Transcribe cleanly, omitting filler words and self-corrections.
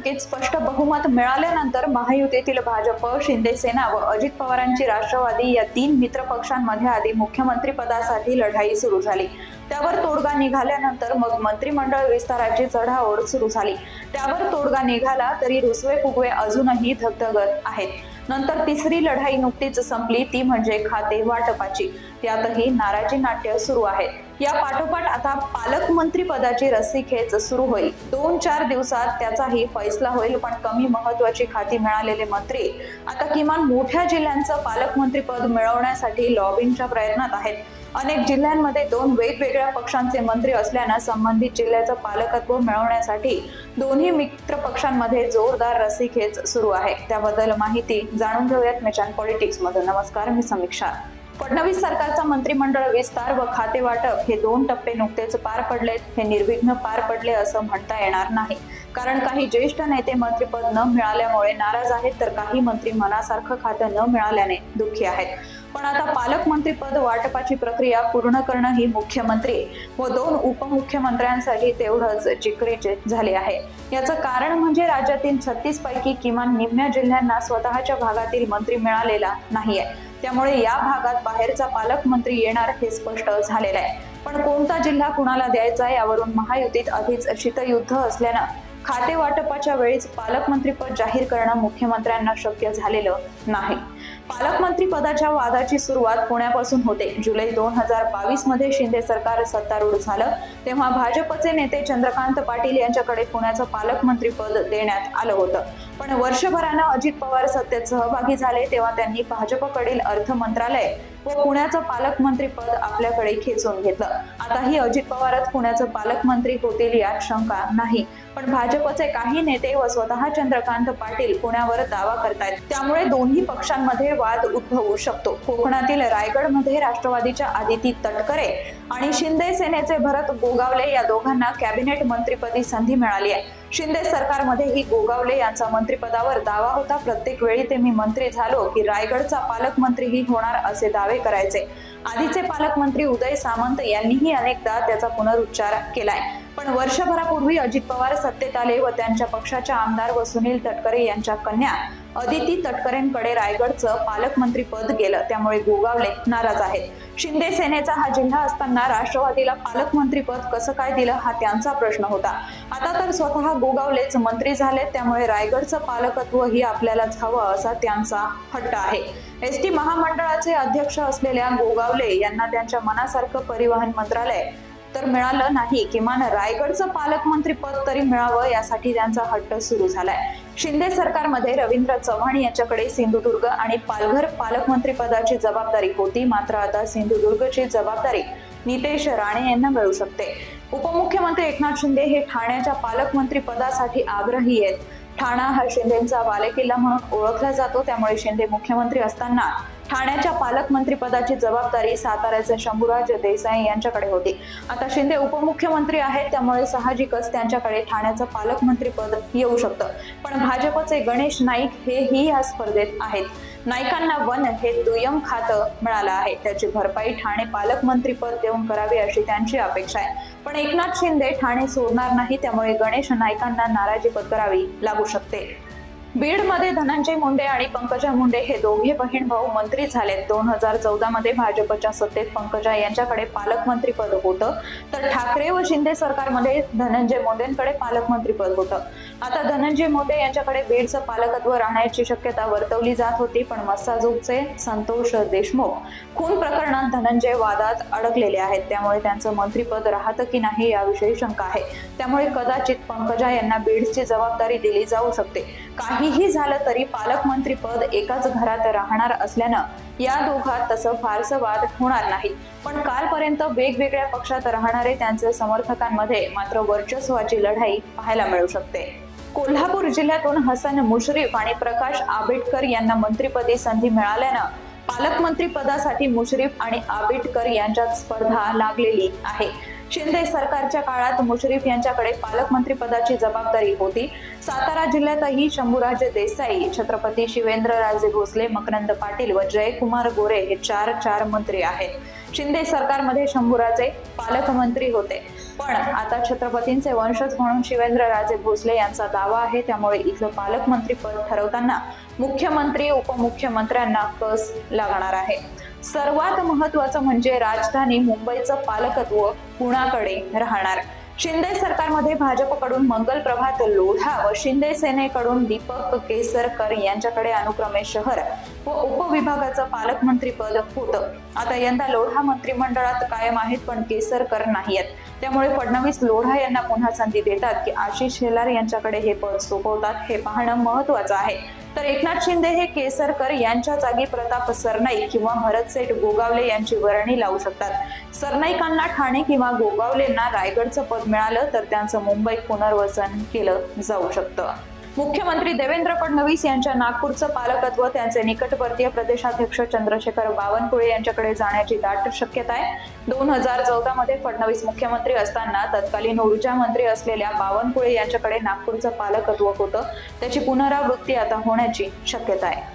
निवडणुकीत स्पष्ट बहुमत मिळाल्यानंतर महायुतीतील भाजप, शिंदे सेना व अजित पवारांची राष्ट्रवादी या 3 मित्र पक्षांमध्ये आधी मुख्यमंत्री पदासाठी लढाई सुरू झाली। त्यावर तोडगा निघाल्यानंतर मग मंत्रिमंडळ विस्ताराची चढाओढ सुरू झाली। त्यावर तोडगा निघाला तरी रुसवे फुगवे अजूनही धगधगत आहेत। नंतर तिसरी लढाई नुकतीच संपली, ती म्हणजे खाते वाटपाची। त्यातही नाराजी नाट्य सुरू आहे। या पाठोपाठ आता पालकमंत्री पदाची रस्सीखेच सुरू होईल। 2-4 दिवसात त्याचाही फैसला होईल। पण कमी महत्वाची खाती मिळालेले मंत्री आता किमान मोठ्या जिल्ह्यांचं पालकमंत्री पद मिळवण्यासाठी लॉबिंगच्या प्रयत्नात आहेत। अनेक जिल्ह्यांमध्ये 2 वेगवेगळ्या पक्षांचे मंत्री असल्यानं संबंधित जिल्ह्याचं पालकत्व मिळवण्यासाठी दोन्ही मित्र पक्षांमध्ये जोरदार रस्सीखेच सुरू आहे। त्याबद्दल माहिती जाणून घेऊयात मिचान पॉलिटिक्स मधून। नमस्कार, मी समीक्षा। फडणवीस सरकारचा मंत्रिमंडळ विस्तार व खाते वाटप हे 2 टप्पे नुकतेच पार पडलेत। हे निर्विघ्न पार पडले असं म्हणता येणार नाही, कारण काही ज्येष्ठ नेते मंत्रिपद न मिळाल्यामुळे नाराज आहेत, तर काही मंत्री मनासारखं खातं न मिळाल्याने दुःखी आहेत। पण आता पालकमंत्रीपद वाटपाची प्रक्रिया पूर्ण करणं ही मुख्यमंत्री व 2 उपमुख्यमंत्र्यांसाठी तेवढंच जिकरीचे झाले आहे। याचं कारण म्हणजे राज्यातील 36 पैकी किमान निम्म्या जिल्ह्यांना स्वतःच्या भागातील मंत्री मिळालेला नाहीये। त्यामुळे या भागात बाहेरचा पालकमंत्री येणार हे स्पष्ट झालेलं आहे। पण कोणता जिल्हा कुणाला द्यायचा यावरून महायुतीत आधीच शीतयुद्ध असल्यानं खाते वाटपाच्या वेळीच पालकमंत्रीपद जाहीर करणं मुख्यमंत्र्यांना शक्य झालेलं नाही। पालकमंत्री पदाच्या वादाची सुरुवात पुण्यापासून होते। जुलै 2022 मध्ये शिंदे सरकार सत्तारूढ झालं तेव्हा भाजपचे नेते चंद्रकांत पाटील यांच्याकडे पुण्याचं पालकमंत्री पद देण्यात आलं होतं। पण वर्षभरानं अजित पवार सत्तेत सहभागी झाले तेव्हा त्यांनी भाजपकडील अर्थ मंत्रालय व पुण्याचं पालकमंत्री पद आपल्याकडे खेचून घेतलं। आताही अजित पवारच पुण्याचं पालकमंत्री होतील यात शंका नाही, पण भाजपचे काही नेते व स्वतः चंद्रकांत पाटील पुण्यावर दावा करतायत। त्यामुळे दोन्ही पक्षांमध्ये वाद उद्भवू शकतो। कोकणातील रायगडमध्ये राष्ट्रवादीच्या आदिती तटकरे आणि शिंदे सेनेचे भरत गोगावले या दोघांना कॅबिनेट मंत्रिपदी संधी मिळाली आहे। शिंदे सरकारमध्येही गोगावले यांचा मंत्रिपदावर दावा होता। प्रत्येक वेळी ते मी मंत्री झालो की रायगडचा पालकमंत्रीही होणार असे दावे करायचे। आधीचे पालकमंत्री उदय सामंत यांनीही अनेकदा त्याचा पुनरुच्चार केलाय। पण वर्षभरापूर्वी अजित पवार सत्तेत आले व त्यांच्या पक्षाच्या आमदार व सुनील तटकरे यांच्या कन्या अदिती तटकरेंकडे रायगडचं पालकमंत्री पद गेलं। त्यामुळे गोगावले नाराज आहेत। शिंदे सेनेचा हा जिल्हा असताना राष्ट्रवादीला पालकमंत्री पद कसं काय दिलं हा त्यांचा प्रश्न होता। आता तर स्वतः गोगावलेच मंत्री झाले, त्यामुळे रायगडचं पालकत्व ही आपल्यालाच हवं असा त्यांचा हट्ट आहे। एसटी महामंडळाचे अध्यक्ष असलेल्या गोगावले यांना त्यांच्या मनासारखं परिवहन मंत्रालय तर मिळालं नाही, किमान रायगडचं पालकमंत्री पद तरी मिळावं यासाठी त्यांचा हट्ट सुरू झालाय। शिंदे सरकारमध्ये रवींद्र चव्हाण यांच्याकडे सिंधुदुर्ग आणि पालघर पालकमंत्री पदाची जबाबदारी होती, मात्र आता सिंधुदुर्गची जबाबदारी नितेश राणे यांना मिळू शकते। उपमुख्यमंत्री एकनाथ शिंदे हे ठाण्याच्या पालकमंत्री पदासाठी आग्रही आहेत। ठाणा हा शिंदेचा बालेकिल्ला म्हणून ओळखला जातो, त्यामुळे शिंदे मुख्यमंत्री असताना ठाण्याच्या पालकमंत्री पदाची जबाबदारी साताऱ्याचे शंभूराज देसाई यांच्याकडे होती। आता शिंदे उपमुख्यमंत्री आहेत, त्यामुळे साहजिकच त्यांच्याकडे ठाण्याचं पालकमंत्री पद येऊ शकतं। पण भाजपचे गणेश नाईक हेही या स्पर्धेत आहेत। नाईकांना वन हे दुय्यम खातं मिळालं आहे, त्याची भरपाई ठाणे पालकमंत्री पद देऊन करावी अशी त्यांची अपेक्षा आहे। पण एकनाथ शिंदे ठाणे सोडणार नाही, त्यामुळे गणेश नाईकांना नाराजी पत्करावी लागू शकते। बीडमध्ये धनंजय मुंडे आणि पंकजा मुंडे हे दोघे बहीण भाऊ मंत्री झालेत। 2014 मध्ये भाजपच्या सत्तेत पंकजा यांच्याकडे पालकमंत्री पद होतं, तर ठाकरे व शिंदे सरकारमध्ये धनंजय मुंडेंकडे पालकमंत्री पद होतं। आता धनंजय मुंडे यांच्याकडे बीडचं पालकत्व राहण्याची शक्यता वर्तवली जात होती, पण मस्साजोगचे संतोष देशमुख खून प्रकरणात धनंजय वादात अडकलेले आहेत, त्यामुळे त्यांचं मंत्रिपद राहतं की नाही याविषयी शंका आहे। त्यामुळे कदाचित पंकजा यांना बीडची जबाबदारी दिली जाऊ शकते। काहीही झालं तरी पालकमंत्री पद एकाच घरात राहणार असल्यानं या दोघात तसं फारसं वाद होणार नाही। पण कालपर्यंत वेगवेगळ्या पक्षात राहणारे त्यांचे समर्थकांमध्ये मात्र वर्चस्वाची लढाई पाहायला मिळू शकते। कोल्हापूर जिल्ह्यातून हसन मुश्रीफ आणि प्रकाश आंबेडकर यांना मंत्रिपदी संधी मिळाल्यानं पालकमंत्री पदासाठी मुश्रीफ आणि आंबेडकर यांच्यात स्पर्धा लागलेली आहे। शिंदे सरकारच्या काळात मुश्रीफ यांच्याकडे पालकमंत्री पदाची जबाबदारी होती। सातारा जिल्ह्यातही शंभूराज देसाई, छत्रपती शिवेंद्रराजे भोसले, मकरंद पाटील व जयकुमार गोरे हे 4 मंत्री आहेत। शिंदे सरकारमध्ये शंभूराजे पालकमंत्री होते। पण आता छत्रपतींचे वंशज म्हणून शिवेंद्रराजे भोसले यांचा दावा आहे, त्यामुळे इथलं पालकमंत्रीपद ठरवताना मुख्यमंत्री उपमुख्यमंत्र्यांना कस लागणार आहे। सर्वात महत्त्वाचं म्हणजे राजधानी मुंबईचं पालकत्व कुणाकडे राहणार। शिंदे सरकारमध्ये भाजपकडून मंगल प्रभात लोढा व शिंदे सेनेकडून दीपक केसरकर यांच्याकडे अनुक्रमे शहर व उपविभागाचं पालकमंत्रीपद होतं। आता यंदा लोढा मंत्रिमंडळात कायम आहेत, पण केसरकर नाहीयेत। त्यामुळे फडणवीस लोढा यांना पुन्हा संधी देतात की आशिष शेलार यांच्याकडे हे पद सोपवतात, हे पाहणं महत्त्वाचं आहे। तर एकनाथ शिंदे हे केसरकर यांच्या जागी प्रताप सरनाईक किंवा भरतसेठ गोगावले यांची वर्णी लावू शकतात। सरनाईकांना ठाणे किंवा गोगावलेंना रायगडचं पद मिळालं तर त्यांचं मुंबईत पुनर्वसन केलं जाऊ शकतं। मुख्यमंत्री देवेंद्र फडणवीस यांच्या नागपूरचं पालकत्व त्यांचे निकटवर्तीय प्रदेशाध्यक्ष चंद्रशेखर बावनकुळे यांच्याकडे जाण्याची दाट शक्यता आहे। 2014 मध्ये फडणवीस मुख्यमंत्री असताना तत्कालीन ऊर्जा मंत्री असलेल्या बावनकुळे यांच्याकडे नागपूरचं पालकत्व होतं, त्याची पुनरावृत्ती आता होण्याची शक्यता आहे।